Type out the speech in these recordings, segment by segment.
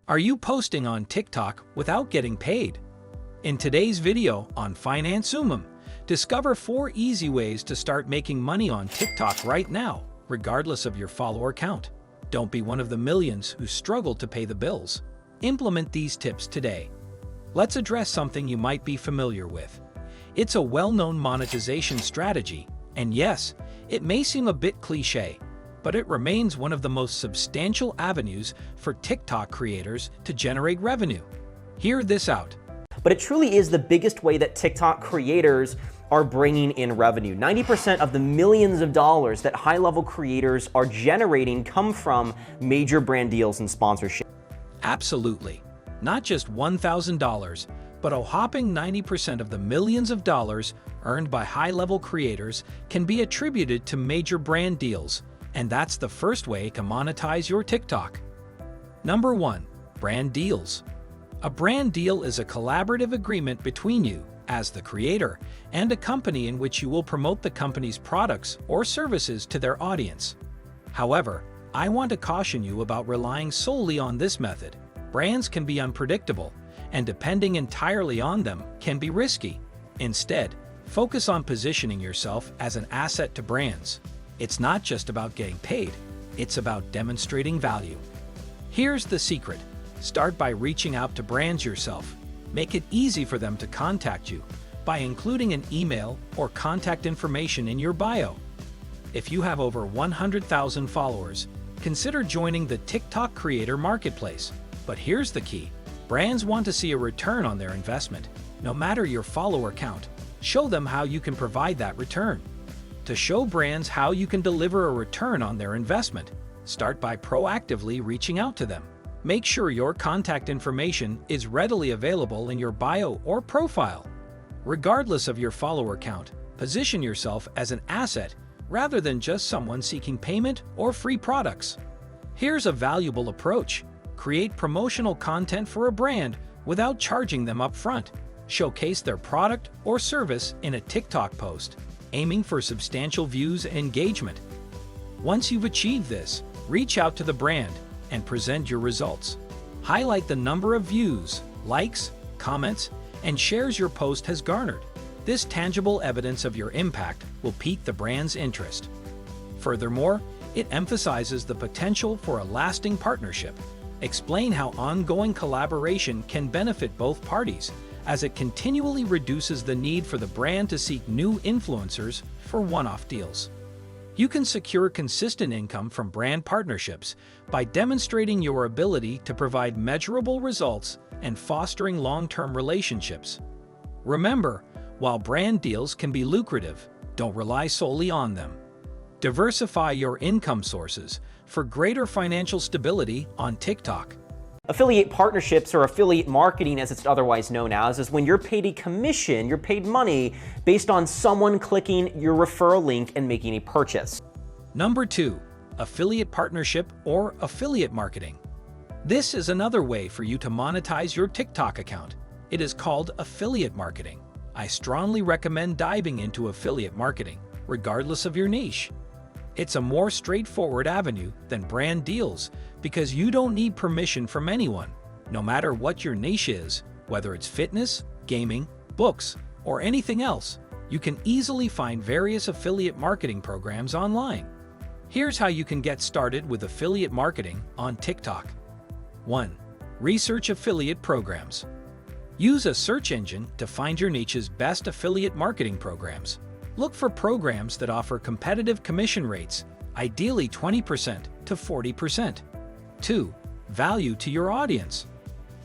Are you posting on TikTok without getting paid? In today's video on Finance Umum, discover 4 easy ways to start making money on TikTok right now, regardless of your follower count. Don't be one of the millions who struggle to pay the bills. Implement these tips today. Let's address something you might be familiar with. It's a well-known monetization strategy, and yes, it may seem a bit cliché, but it remains one of the most substantial avenues for TikTok creators to generate revenue. Hear this out. But it truly is the biggest way that TikTok creators are bringing in revenue. 90% of the millions of dollars that high-level creators are generating come from major brand deals and sponsorship. Absolutely. Not just $1,000, but a whopping 90% of the millions of dollars earned by high-level creators can be attributed to major brand deals, and that's the first way to monetize your TikTok. Number 1. Brand deals. A brand deal is a collaborative agreement between you, as the creator, and a company in which you will promote the company's products or services to their audience. However, I want to caution you about relying solely on this method. Brands can be unpredictable, and depending entirely on them can be risky. Instead, focus on positioning yourself as an asset to brands. It's not just about getting paid, it's about demonstrating value. Here's the secret. Start by reaching out to brands yourself. Make it easy for them to contact you by including an email or contact information in your bio. If you have over 100,000 followers, consider joining the TikTok Creator Marketplace. But here's the key. Brands want to see a return on their investment. No matter your follower count, show them how you can provide that return. To show brands how you can deliver a return on their investment, start by proactively reaching out to them. Make sure your contact information is readily available in your bio or profile. Regardless of your follower count, position yourself as an asset rather than just someone seeking payment or free products. Here's a valuable approach. Create promotional content for a brand without charging them up front. Showcase their product or service in a TikTok post, aiming for substantial views and engagement. Once you've achieved this, reach out to the brand and present your results. Highlight the number of views, likes, comments, and shares your post has garnered. This tangible evidence of your impact will pique the brand's interest. Furthermore, it emphasizes the potential for a lasting partnership. Explain how ongoing collaboration can benefit both parties, as it continually reduces the need for the brand to seek new influencers for one-off deals. You can secure consistent income from brand partnerships by demonstrating your ability to provide measurable results and fostering long-term relationships. Remember, while brand deals can be lucrative, don't rely solely on them. Diversify your income sources for greater financial stability on TikTok. Affiliate partnerships, or affiliate marketing as it's otherwise known as, is when you're paid a commission, you're paid money based on someone clicking your referral link and making a purchase. Number 2. Affiliate partnership or affiliate marketing. This is another way for you to monetize your TikTok account. It is called affiliate marketing. I strongly recommend diving into affiliate marketing, regardless of your niche. It's a more straightforward avenue than brand deals because you don't need permission from anyone. No matter what your niche is, whether it's fitness, gaming, books, or anything else, you can easily find various affiliate marketing programs online. Here's how you can get started with affiliate marketing on TikTok. 1. Research affiliate programs. Use a search engine to find your niche's best affiliate marketing programs. Look for programs that offer competitive commission rates, ideally 20% to 40%. 2. Value to your audience.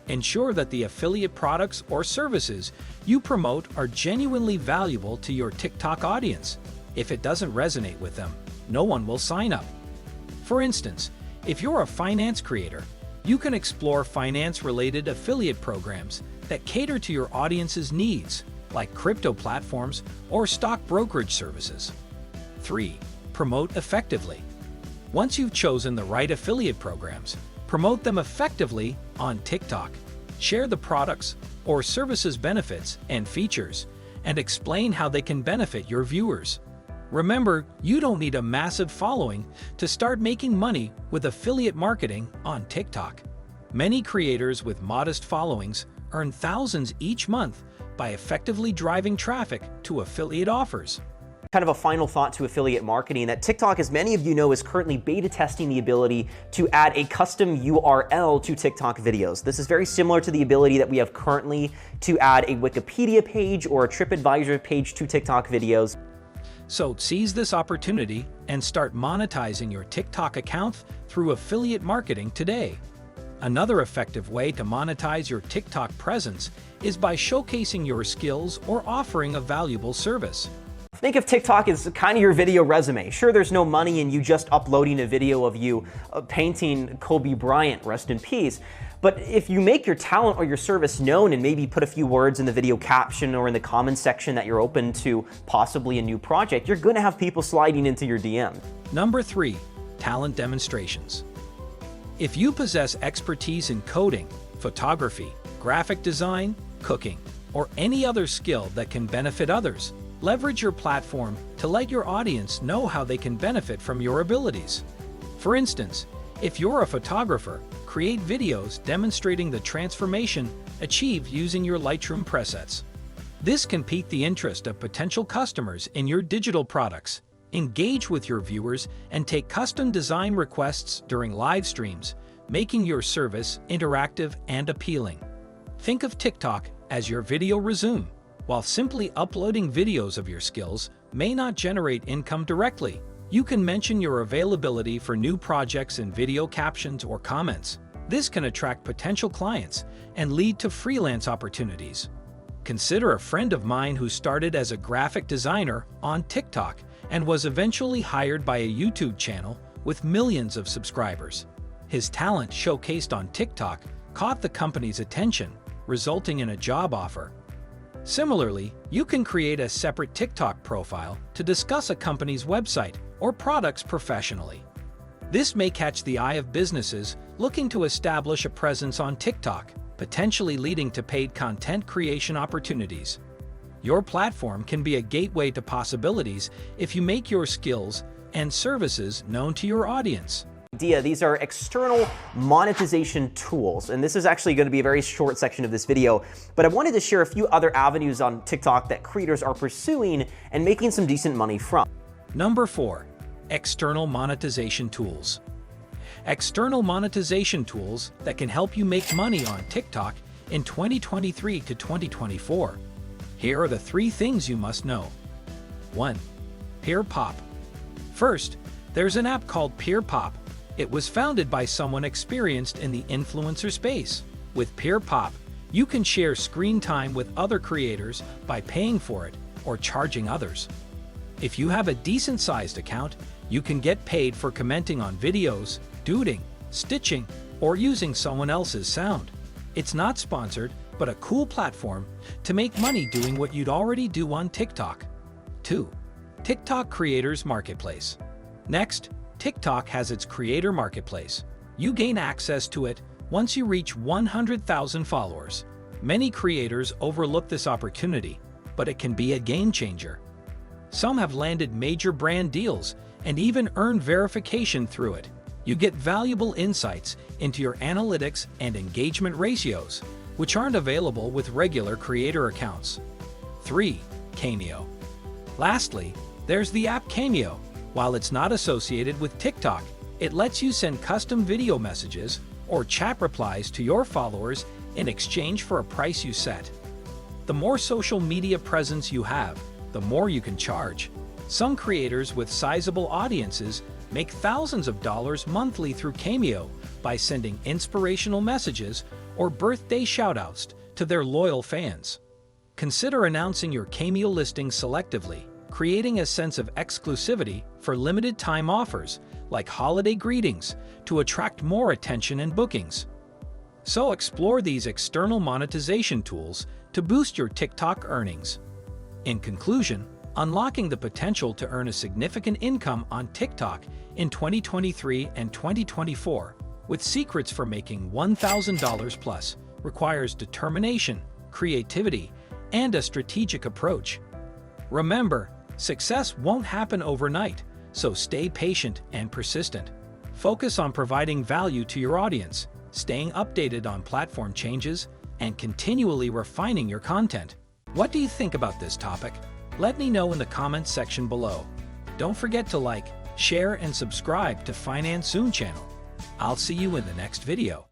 Ensure that the affiliate products or services you promote are genuinely valuable to your TikTok audience. If it doesn't resonate with them, no one will sign up. For instance, if you're a finance creator, you can explore finance-related affiliate programs that cater to your audience's needs, like crypto platforms or stock brokerage services. 3. Promote effectively. Once you've chosen the right affiliate programs, promote them effectively on TikTok. Share the products or services benefits and features, and explain how they can benefit your viewers. Remember, you don't need a massive following to start making money with affiliate marketing on TikTok. Many creators with modest followings earn thousands each month by effectively driving traffic to affiliate offers. Kind of a final thought to affiliate marketing, that TikTok, as many of you know, is currently beta testing the ability to add a custom URL to TikTok videos. This is very similar to the ability that we have currently to add a Wikipedia page or a TripAdvisor page to TikTok videos. So seize this opportunity and start monetizing your TikTok account through affiliate marketing today. Another effective way to monetize your TikTok presence is by showcasing your skills or offering a valuable service. Think of TikTok as kind of your video resume. Sure, there's no money in you just uploading a video of you painting Kobe Bryant, rest in peace. But if you make your talent or your service known and maybe put a few words in the video caption or in the comments section that you're open to possibly a new project, you're going to have people sliding into your DM. Number 3, talent demonstrations. If you possess expertise in coding, photography, graphic design, cooking, or any other skill that can benefit others, leverage your platform to let your audience know how they can benefit from your abilities. For instance, if you're a photographer, create videos demonstrating the transformation achieved using your Lightroom presets. This can pique the interest of potential customers in your digital products. Engage with your viewers and take custom design requests during live streams, making your service interactive and appealing. Think of TikTok as your video resume. While simply uploading videos of your skills may not generate income directly, you can mention your availability for new projects in video captions or comments. This can attract potential clients and lead to freelance opportunities. Consider a friend of mine who started as a graphic designer on TikTok and was eventually hired by a YouTube channel with millions of subscribers. His talent showcased on TikTok caught the company's attention, resulting in a job offer. Similarly, you can create a separate TikTok profile to discuss a company's website or products professionally. This may catch the eye of businesses looking to establish a presence on TikTok, potentially leading to paid content creation opportunities. Your platform can be a gateway to possibilities if you make your skills and services known to your audience. These are external monetization tools, and this is actually going to be a very short section of this video, but I wanted to share a few other avenues on TikTok that creators are pursuing and making some decent money from. Number 4, external monetization tools. External monetization tools that can help you make money on TikTok in 2023 to 2024. Here are the 3 things you must know. 1. Peer Pop. First, there's an app called Peer Pop. It was founded by someone experienced in the influencer space. With Peer Pop, you can share screen time with other creators by paying for it or charging others. If you have a decent-sized account, you can get paid for commenting on videos, duding, stitching, or using someone else's sound. It's not sponsored, but a cool platform to make money doing what you'd already do on TikTok. 2. TikTok Creators Marketplace. Next, TikTok has its Creator Marketplace. You gain access to it once you reach 100,000 followers. Many creators overlook this opportunity, but it can be a game changer. Some have landed major brand deals and even earned verification through it. You get valuable insights into your analytics and engagement ratios, which aren't available with regular creator accounts. 3. Cameo. Lastly, there's the app Cameo. While it's not associated with TikTok, it lets you send custom video messages or chat replies to your followers in exchange for a price you set. The more social media presence you have, the more you can charge. Some creators with sizable audiences make thousands of dollars monthly through Cameo by sending inspirational messages or birthday shoutouts to their loyal fans. Consider announcing your Cameo listing selectively, creating a sense of exclusivity for limited-time offers like holiday greetings to attract more attention and bookings. So explore these external monetization tools to boost your TikTok earnings. In conclusion, unlocking the potential to earn a significant income on TikTok in 2023 and 2024 with secrets for making $1,000 plus requires determination, creativity, and a strategic approach. Remember, success won't happen overnight, so stay patient and persistent. Focus on providing value to your audience, staying updated on platform changes, and continually refining your content. What do you think about this topic? Let me know in the comments section below. Don't forget to like, share, and subscribe to Finance Soon channel. I'll see you in the next video.